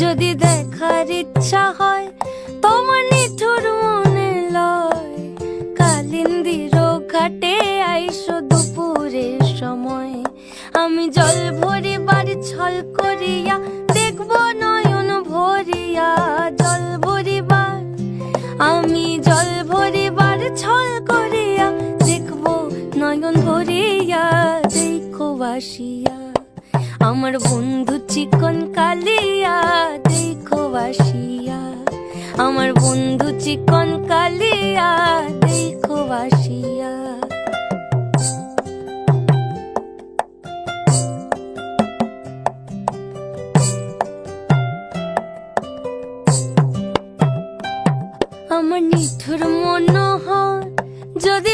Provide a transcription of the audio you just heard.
যদি দেখার ইচ্ছা হয় তোমার নিঠুর মনে লয়, কালিন্দির ঘাটে আইসো দুপুরের সময়। আমি জল ভরিবার ছল করিয়া দেখব নয়ন ভরিয়া, জল ভরিবার আমি জল ভরিবার ছল করিয়া দেখব নয়ন ভরিয়া। দেখো বাসিয়া আমার বন্ধু চিকন কালিয়া, দেখো বাসিয়া আমার বন্ধু চিকন কালিয়া, দেখো বাসিয়া। আমার নিঠুর মনোহর যদি